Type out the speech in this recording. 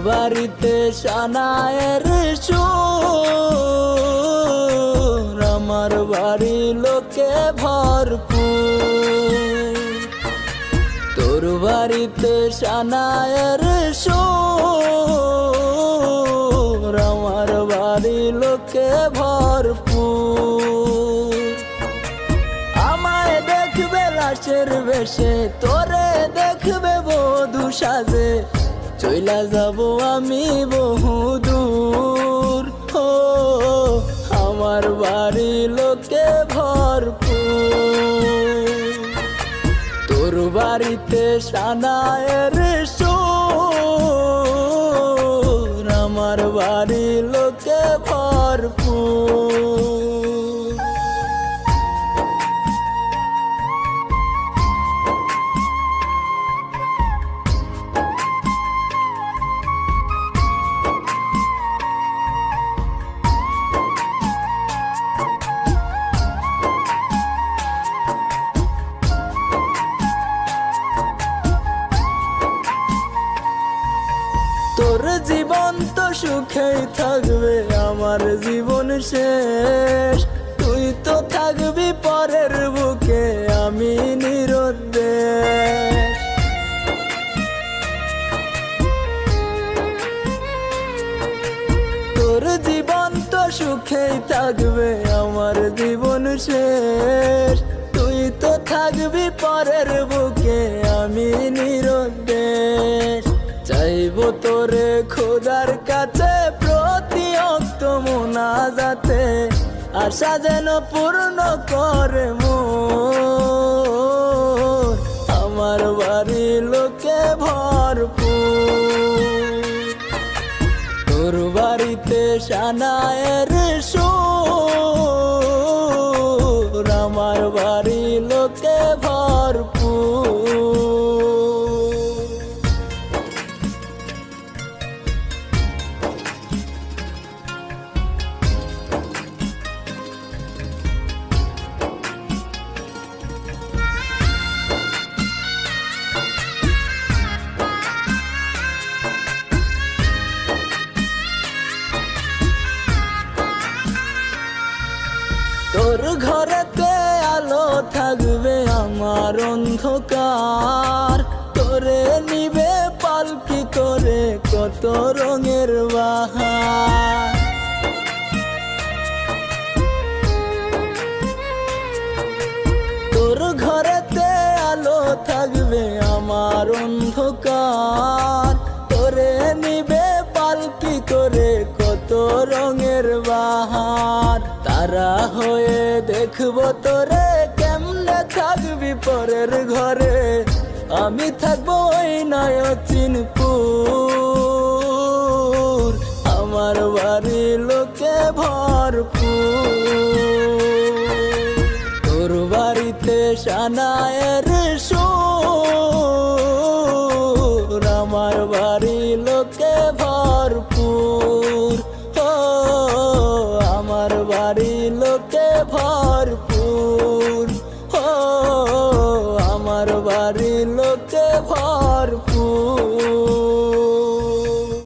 বাড়িতে সানায়ের সুর, আমার বাড়ি লোকে ভরপুর। তোর বাড়িতে সানায়ের সুর, আমার বাড়ি লোকে ভরপুর। আমায় দেখবে লাশের বেশে, তোরে দেখবে বধূ সাজে, চইলা যাব আমি বহুদূর। ও আমার বাড়ি লোকে ভরপুর। তোর বাড়িতে সানায়ের সুর, আমার বাড়ি লোকে ভরপুর। তোর জীবন তো সুখেই থাকবে, আমার জীবন শেষ। তুই তো থাকবি পরের বুকে, আমি নিরুদ্দেশ। তোর জীবন তো সুখেই থাকবে, আমার জীবন শেষ। তুই তো থাকবি পরের বুকে, আমি নিরুদ্দেশ। চাইব তোরে খোদার কাছে প্রতি অক্ত মোনাজাতে, আশা যেন পূর্ণ করে মোর। আমার বাড়ি লোকে ভরপুর। তোর বাড়িতে সানায়ের সুর, আমার বাড়ি লোকে ভরপুর। তোর ঘরেতে আলো থাকবে, আমার অন্ধকার। তোরে নিবে পালকি করে কত রঙের বাহার। তোর ঘরেতে আলো থাকবে, আমার অন্ধকার। তোরে নিবে পালকি করে কত রঙের বাহার। তারা হয়ে দেখবো তোরে, কেমনে থাকবি পরের ঘরে। আমি থাকবো ওই নয়চিনপুর, আমার বাড়ি লোকে ভরপুর। তোর বাড়িতে সানায়ের সুর, আমার বাড়ি লোকে ভরপুর। ও আমার বাড়ি লোকে ভরপুর। ও আমার বাড়ি লোকে ভরপুর।